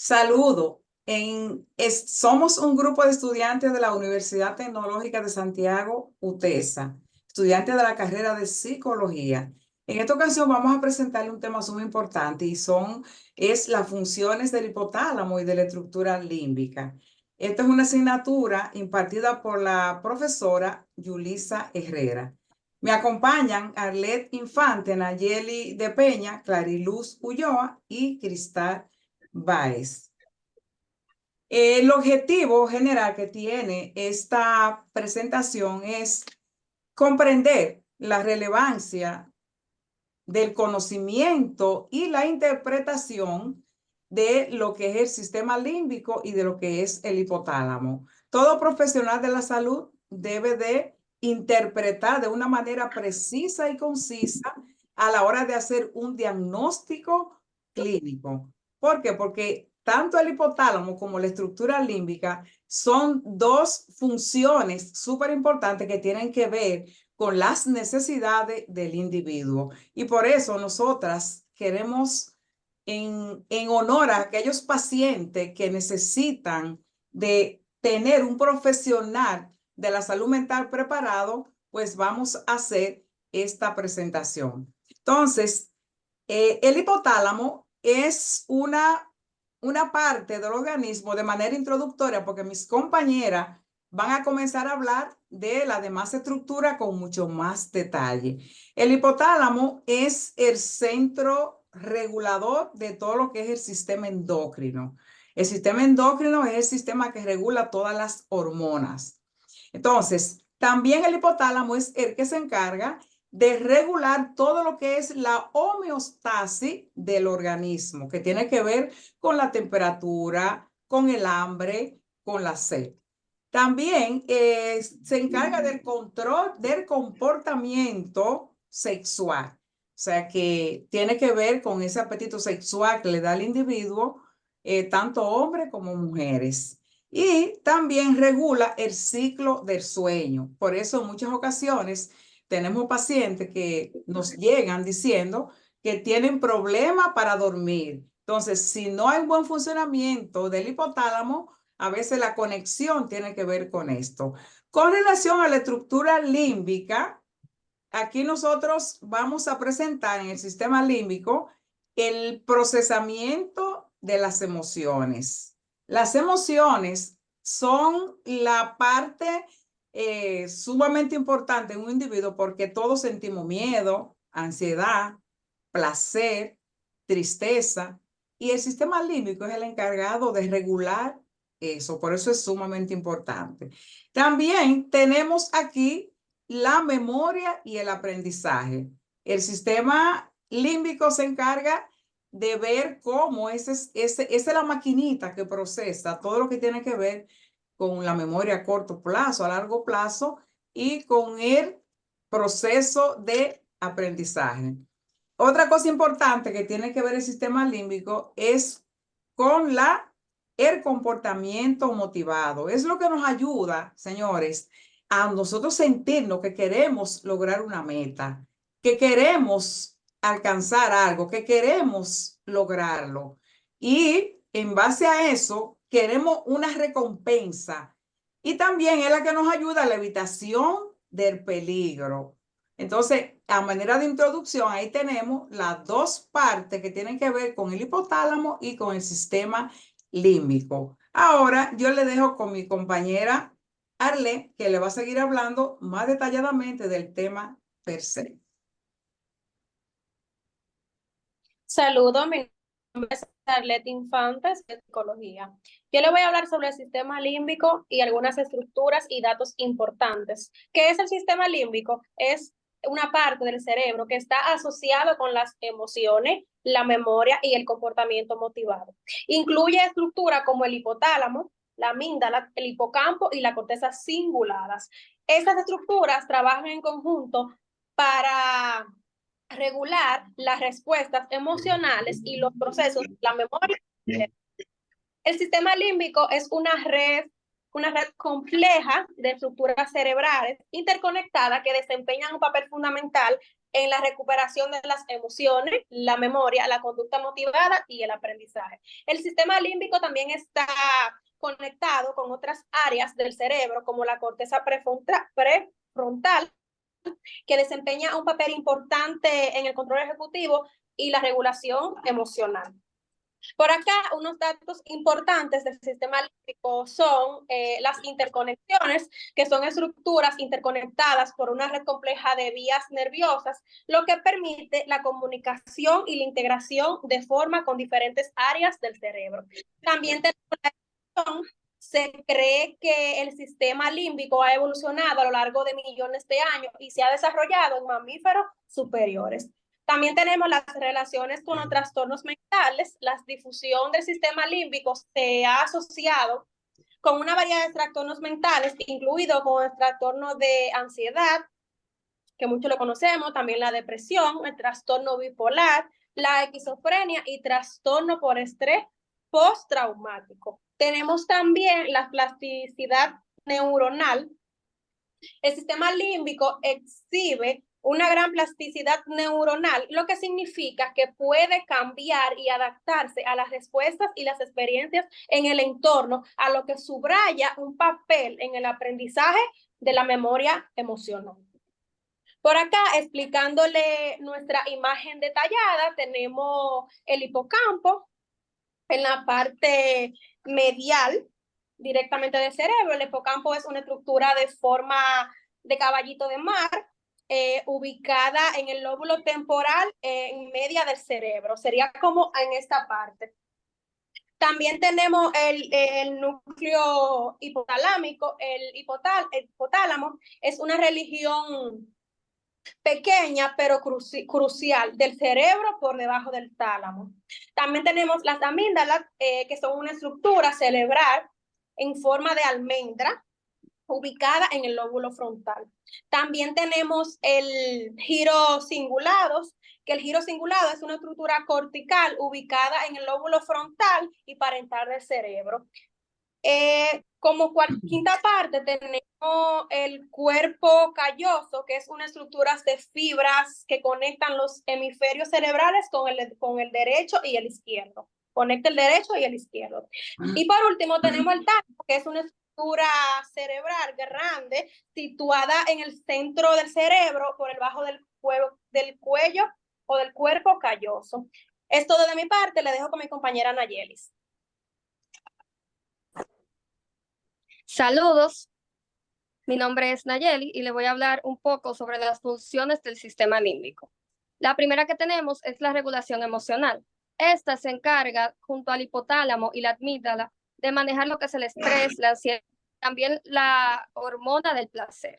Saludo. Somos un grupo de estudiantes de la Universidad Tecnológica de Santiago, UTESA, estudiantes de la carrera de Psicología. En esta ocasión vamos a presentarle un tema muy importante es las funciones del hipotálamo y de la estructura límbica. Esta es una asignatura impartida por la profesora Yulisa Herrera. Me acompañan Arlet Infante, Nayeli de Peña, Clariluz Ulloa y Cristal Báez. El objetivo general que tiene esta presentación es comprender la relevancia del conocimiento y la interpretación de lo que es el sistema límbico y de lo que es el hipotálamo. Todo profesional de la salud debe de interpretar de una manera precisa y concisa a la hora de hacer un diagnóstico clínico. ¿Por qué? Porque tanto el hipotálamo como la estructura límbica son dos funciones súper importantes que tienen que ver con las necesidades del individuo. Y por eso nosotras queremos, en honor a aquellos pacientes que necesitan de tener un profesional de la salud mental preparado, pues vamos a hacer esta presentación. Entonces, el hipotálamo es una parte del organismo de manera introductoria, porque mis compañeras van a comenzar a hablar de la demás estructura con mucho más detalle. El hipotálamo es el centro regulador de todo lo que es el sistema endocrino. El sistema endocrino es el sistema que regula todas las hormonas. Entonces, también el hipotálamo es el que se encarga de regular todo lo que es la homeostasis del organismo, que tiene que ver con la temperatura, con el hambre, con la sed. También se encarga del control del comportamiento sexual, o sea que tiene que ver con ese apetito sexual que le da al individuo, tanto hombres como mujeres. Y también regula el ciclo del sueño. Por eso en muchas ocasiones tenemos pacientes que nos llegan diciendo que tienen problemas para dormir. Entonces, si no hay un buen funcionamiento del hipotálamo, a veces la conexión tiene que ver con esto. Con relación a la estructura límbica, aquí nosotros vamos a presentar en el sistema límbico el procesamiento de las emociones. Las emociones son la parte sumamente importante en un individuo porque todos sentimos miedo, ansiedad, placer, tristeza, y el sistema límbico es el encargado de regular eso, por eso es sumamente importante. También tenemos aquí la memoria y el aprendizaje. El sistema límbico se encarga de ver cómo esa es la maquinita que procesa todo lo que tiene que ver con la memoria a corto plazo, a largo plazo y con el proceso de aprendizaje. Otra cosa importante que tiene que ver el sistema límbico es con el comportamiento motivado. Es lo que nos ayuda, señores, a nosotros sentirnos que queremos lograr una meta, que queremos alcanzar algo, que queremos lograrlo. Y en base a eso, queremos una recompensa. Y también es la que nos ayuda a la evitación del peligro. Entonces, a manera de introducción, ahí tenemos las dos partes que tienen que ver con el hipotálamo y con el sistema límbico. Ahora yo le dejo con mi compañera Arle, que le va a seguir hablando más detalladamente del tema per se. Saludos, mi nombre es Arlet Infantes de Psicología. Yo le voy a hablar sobre el sistema límbico y algunas estructuras y datos importantes. ¿Qué es el sistema límbico? Es una parte del cerebro que está asociado con las emociones, la memoria y el comportamiento motivado. Incluye estructuras como el hipotálamo, la amígdala, el hipocampo y la corteza cinguladas. Estas estructuras trabajan en conjunto para regular las respuestas emocionales y los procesos de la memoria. El sistema límbico es una red compleja de estructuras cerebrales interconectadas que desempeñan un papel fundamental en la recuperación de las emociones, la memoria, la conducta motivada y el aprendizaje. El sistema límbico también está conectado con otras áreas del cerebro, como la corteza prefrontal, que desempeña un papel importante en el control ejecutivo y la regulación emocional. Por acá, unos datos importantes del sistema límbico son las interconexiones, que son estructuras interconectadas por una red compleja de vías nerviosas, lo que permite la comunicación y la integración de forma con diferentes áreas del cerebro. También tenemos la se cree que el sistema límbico ha evolucionado a lo largo de millones de años y se ha desarrollado en mamíferos superiores. También tenemos las relaciones con los trastornos mentales. La difusión del sistema límbico se ha asociado con una variedad de trastornos mentales, incluido con el trastorno de ansiedad, que muchos lo conocemos, también la depresión, el trastorno bipolar, la esquizofrenia y trastorno por estrés postraumático. Tenemos también la plasticidad neuronal. El sistema límbico exhibe una gran plasticidad neuronal, lo que significa que puede cambiar y adaptarse a las respuestas y las experiencias en el entorno, a lo que subraya un papel en el aprendizaje de la memoria emocional. Por acá, explicándole nuestra imagen detallada, tenemos el hipocampo en la parte medial directamente del cerebro. El hipocampo es una estructura de forma de caballito de mar, ubicada en el lóbulo temporal en media del cerebro. Sería como en esta parte. También tenemos el núcleo hipotalámico. El hipotálamo es una región pequeña pero crucial del cerebro por debajo del tálamo. También tenemos las amígdalas, que son una estructura cerebral en forma de almendra, ubicada en el lóbulo frontal. También tenemos el giro cingulados, que el giro cingulado es una estructura cortical ubicada en el lóbulo frontal y parental del cerebro. Como quinta parte tenemos el cuerpo calloso, que es una estructura de fibras que conectan los hemisferios cerebrales con el derecho y el izquierdo. Conecta el derecho y el izquierdo. Y por último tenemos el tálamo, que es una estructura cerebral grande situada en el centro del cerebro por debajo del cuello o del cuerpo calloso. Esto de mi parte le dejo con mi compañera Nayelis. Saludos, mi nombre es Nayeli y le voy a hablar un poco sobre las funciones del sistema límbico. La primera que tenemos es la regulación emocional. Esta se encarga, junto al hipotálamo y la amígdala, de manejar lo que es el estrés, la ansiedad, también la hormona del placer.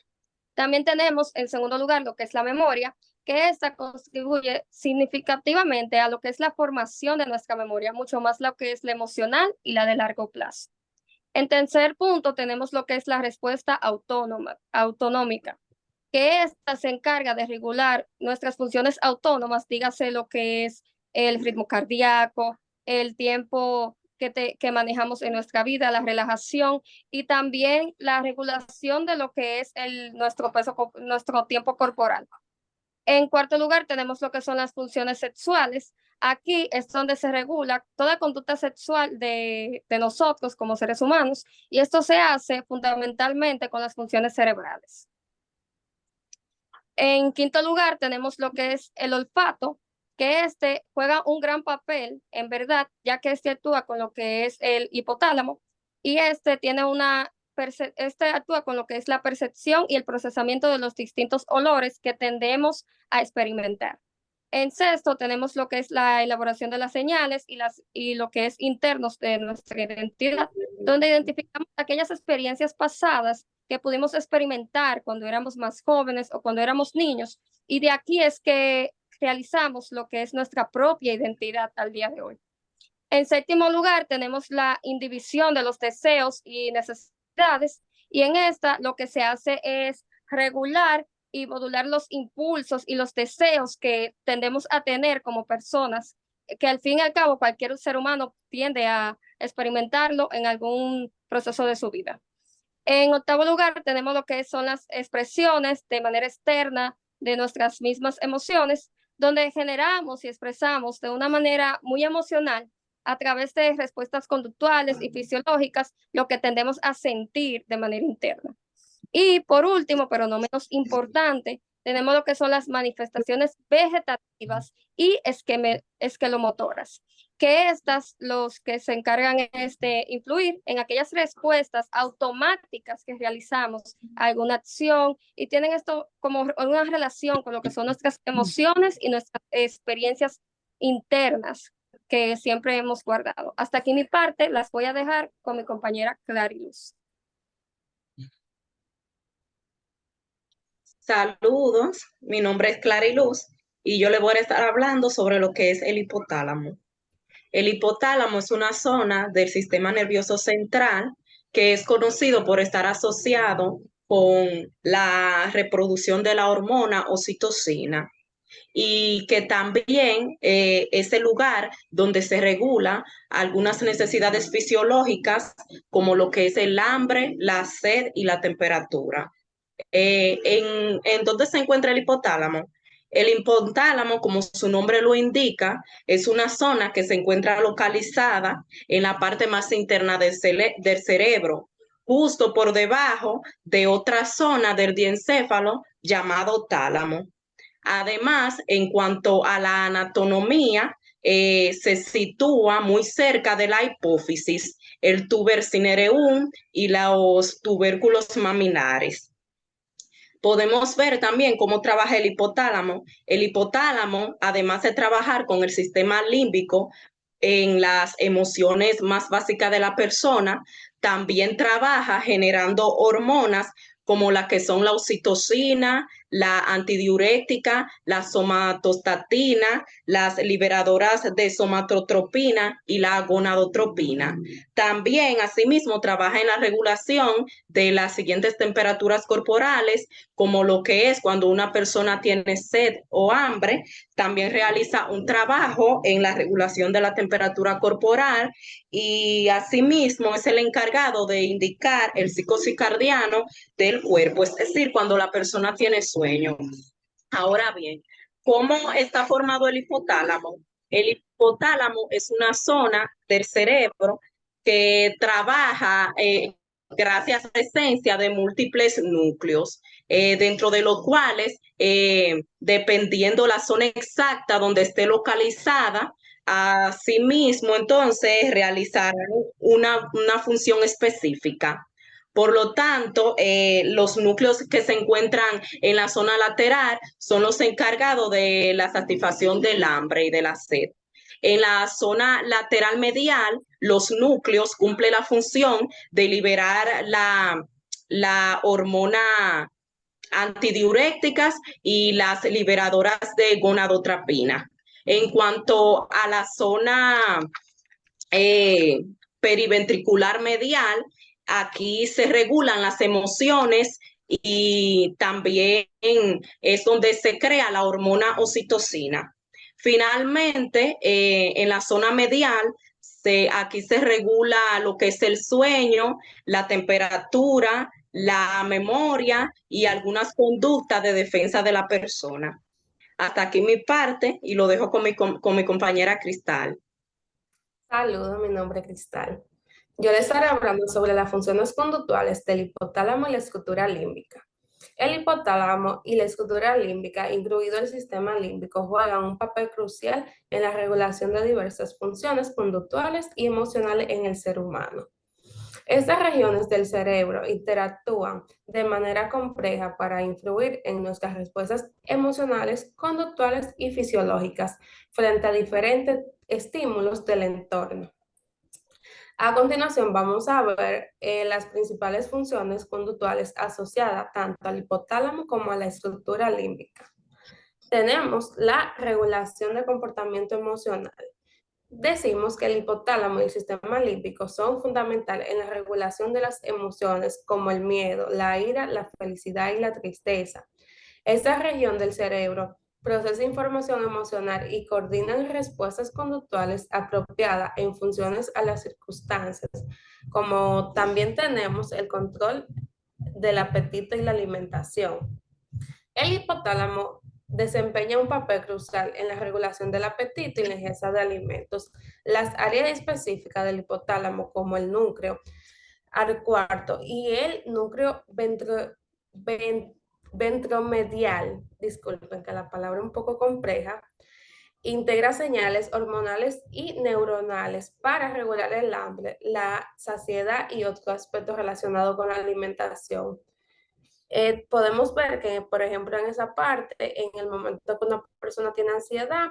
También tenemos, en segundo lugar, lo que es la memoria, que esta contribuye significativamente a lo que es la formación de nuestra memoria, mucho más lo que es la emocional y la de largo plazo. En tercer punto tenemos lo que es la respuesta autonómica, que esta se encarga de regular nuestras funciones autónomas, dígase lo que es el ritmo cardíaco, el tiempo que manejamos en nuestra vida, la relajación y también la regulación de lo que es nuestro peso, nuestro tiempo corporal. En cuarto lugar, tenemos lo que son las funciones sexuales. Aquí es donde se regula toda conducta sexual de nosotros como seres humanos, y esto se hace fundamentalmente con las funciones cerebrales. En quinto lugar, tenemos lo que es el olfato, que este juega un gran papel, en verdad, ya que este actúa con lo que es el hipotálamo, y este actúa con lo que es la percepción y el procesamiento de los distintos olores que tendemos a experimentar. En sexto tenemos lo que es la elaboración de las señales y lo que es internos de nuestra identidad, donde identificamos aquellas experiencias pasadas que pudimos experimentar cuando éramos más jóvenes o cuando éramos niños, y de aquí es que realizamos lo que es nuestra propia identidad al día de hoy. En séptimo lugar tenemos la indivisión de los deseos y necesidades, y en esta lo que se hace es regular y modular los impulsos y los deseos que tendemos a tener como personas, que al fin y al cabo cualquier ser humano tiende a experimentarlo en algún proceso de su vida. En octavo lugar tenemos lo que son las expresiones de manera externa, de nuestras mismas emociones, donde generamos y expresamos de una manera muy emocional a través de respuestas conductuales y fisiológicas lo que tendemos a sentir de manera interna. Y por último, pero no menos importante, tenemos lo que son las manifestaciones vegetativas y esquelomotoras, que estas los que se encargan es de influir en aquellas respuestas automáticas que realizamos a alguna acción y tienen esto como una relación con lo que son nuestras emociones y nuestras experiencias internas que siempre hemos guardado. Hasta aquí mi parte, las voy a dejar con mi compañera Clariluz. Saludos, mi nombre es Clariluz y yo le voy a estar hablando sobre lo que es el hipotálamo. El hipotálamo es una zona del sistema nervioso central que es conocido por estar asociado con la reproducción de la hormona oxitocina y que también es el lugar donde se regula algunas necesidades fisiológicas como lo que es el hambre, la sed y la temperatura. ¿En dónde se encuentra el hipotálamo? El hipotálamo, como su nombre lo indica, es una zona que se encuentra localizada en la parte más interna del cerebro, justo por debajo de otra zona del diencéfalo llamado tálamo. Además, en cuanto a la anatomía, se sitúa muy cerca de la hipófisis, el tuber cinereum y los tubérculos maminares. Podemos ver también cómo trabaja el hipotálamo. El hipotálamo, además de trabajar con el sistema límbico en las emociones más básicas de la persona, también trabaja generando hormonas como las que son la oxitocina, la antidiurética, la somatostatina, las liberadoras de somatotropina y la gonadotropina. También, asimismo, trabaja en la regulación de las siguientes temperaturas corporales, como lo que es cuando una persona tiene sed o hambre. También realiza un trabajo en la regulación de la temperatura corporal y asimismo es el encargado de indicar el ciclo circadiano del cuerpo, es decir, cuando la persona tiene sueño. Ahora bien, ¿cómo está formado el hipotálamo? El hipotálamo es una zona del cerebro que trabaja gracias a la presencia de múltiples núcleos, dentro de los cuales, dependiendo la zona exacta donde esté localizada, asimismo, entonces realizarán una función específica. Por lo tanto, los núcleos que se encuentran en la zona lateral son los encargados de la satisfacción del hambre y de la sed. En la zona lateral medial, los núcleos cumplen la función de liberar la hormona antidiuréticas y las liberadoras de gonadotropina. En cuanto a la zona periventricular medial, aquí se regulan las emociones y también es donde se crea la hormona oxitocina. Finalmente, en la zona medial, aquí se regula lo que es el sueño, la temperatura, la memoria y algunas conductas de defensa de la persona. Hasta aquí mi parte y lo dejo con mi compañera Cristal. Saludos, mi nombre es Cristal. Yo les estaré hablando sobre las funciones conductuales del hipotálamo y la estructura límbica. El hipotálamo y la estructura límbica, incluido el sistema límbico, juegan un papel crucial en la regulación de diversas funciones conductuales y emocionales en el ser humano. Estas regiones del cerebro interactúan de manera compleja para influir en nuestras respuestas emocionales, conductuales y fisiológicas frente a diferentes estímulos del entorno. A continuación vamos a ver las principales funciones conductuales asociadas tanto al hipotálamo como a la estructura límbica. Tenemos la regulación de comportamiento emocional. Decimos que el hipotálamo y el sistema límbico son fundamentales en la regulación de las emociones como el miedo, la ira, la felicidad y la tristeza. Esta región del cerebro procesa información emocional y coordina respuestas conductuales apropiadas en funciones a las circunstancias, como también tenemos el control del apetito y la alimentación. El hipotálamo desempeña un papel crucial en la regulación del apetito y la ingesta de alimentos. Las áreas específicas del hipotálamo, como el núcleo al cuarto y el núcleo ventromedial, disculpen que la palabra es un poco compleja, integra señales hormonales y neuronales para regular el hambre, la saciedad y otros aspectos relacionados con la alimentación. Podemos ver que, por ejemplo, en esa parte, en el momento que una persona tiene ansiedad,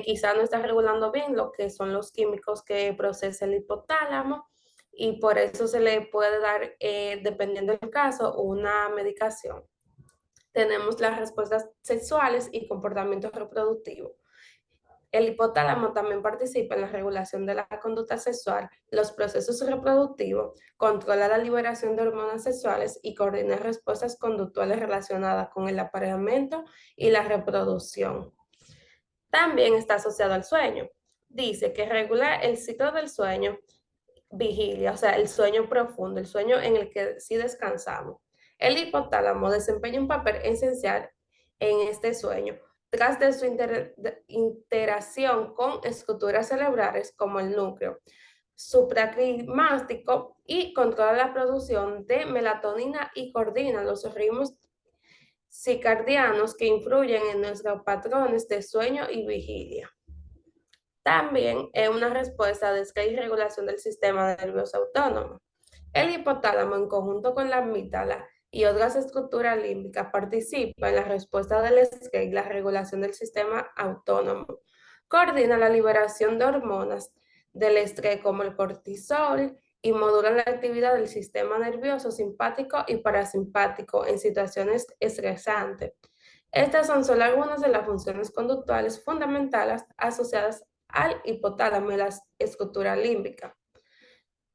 quizá no está regulando bien lo que son los químicos que procesa el hipotálamo y por eso se le puede dar, dependiendo del caso, una medicación. Tenemos las respuestas sexuales y comportamientos reproductivos. El hipotálamo también participa en la regulación de la conducta sexual, los procesos reproductivos, controla la liberación de hormonas sexuales y coordina respuestas conductuales relacionadas con el apareamiento y la reproducción. También está asociado al sueño. Dice que regula el ciclo del sueño, vigilia, o sea, el sueño profundo, el sueño en el que sí descansamos. El hipotálamo desempeña un papel esencial en este sueño, tras de su interacción con estructuras cerebrales como el núcleo supraclimático y controla la producción de melatonina y coordina los ritmos circadianos que influyen en nuestros patrones de sueño y vigilia. También es una respuesta de la irregulación del sistema nervioso autónomo. El hipotálamo, en conjunto con la amígdala y otras estructuras límbicas, participa en la respuesta del estrés y la regulación del sistema autónomo. Coordina la liberación de hormonas del estrés como el cortisol y modula la actividad del sistema nervioso simpático y parasimpático en situaciones estresantes. Estas son solo algunas de las funciones conductuales fundamentales asociadas al hipotálamo y la estructura límbica.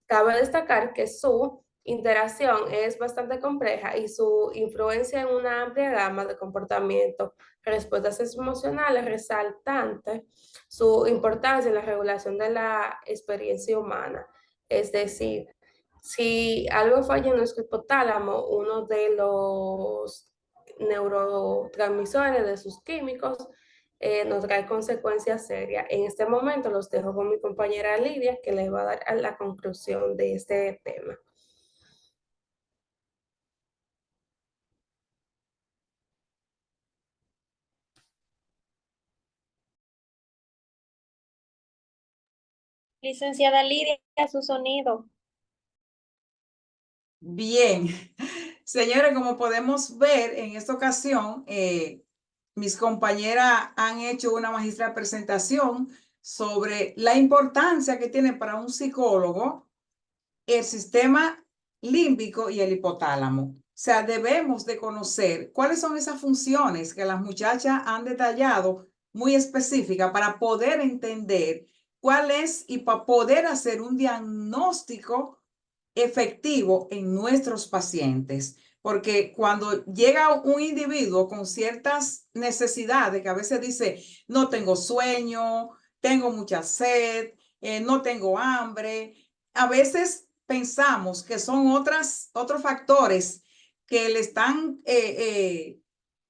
Cabe destacar que su interacción es bastante compleja y su influencia en una amplia gama de comportamientos, respuestas emocionales resaltantes, su importancia en la regulación de la experiencia humana. Es decir, si algo falla en nuestro hipotálamo, uno de los neurotransmisores de sus químicos, nos trae consecuencias serias. En este momento los dejo con mi compañera Lidia, que les va a dar a la conclusión de este tema. Licenciada Lidia, su sonido. Bien, señores, como podemos ver en esta ocasión, mis compañeras han hecho una magistral presentación sobre la importancia que tiene para un psicólogo el sistema límbico y el hipotálamo. O sea, debemos de conocer cuáles son esas funciones que las muchachas han detallado muy específicas para poder entender cuál es y para poder hacer un diagnóstico efectivo en nuestros pacientes. Porque cuando llega un individuo con ciertas necesidades, que a veces dice, no tengo sueño, tengo mucha sed, no tengo hambre, a veces pensamos que son otros factores que le están,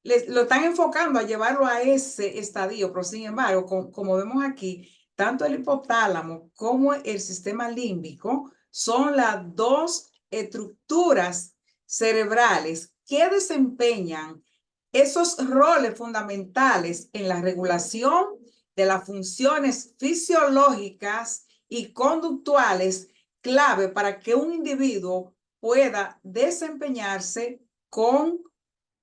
lo están enfocando a llevarlo a ese estadio, pero sin embargo, como vemos aquí, tanto el hipotálamo como el sistema límbico son las dos estructuras cerebrales que desempeñan esos roles fundamentales en la regulación de las funciones fisiológicas y conductuales clave para que un individuo pueda desempeñarse con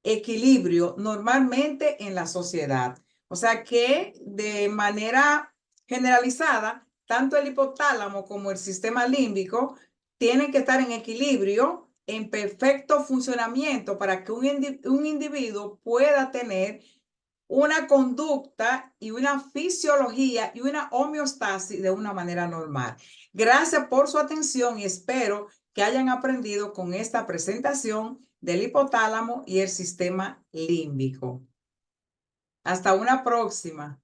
equilibrio normalmente en la sociedad. O sea que de manera generalizada, tanto el hipotálamo como el sistema límbico tienen que estar en equilibrio, en perfecto funcionamiento para que un individuo pueda tener una conducta y una fisiología y una homeostasis de una manera normal. Gracias por su atención y espero que hayan aprendido con esta presentación del hipotálamo y el sistema límbico. Hasta una próxima.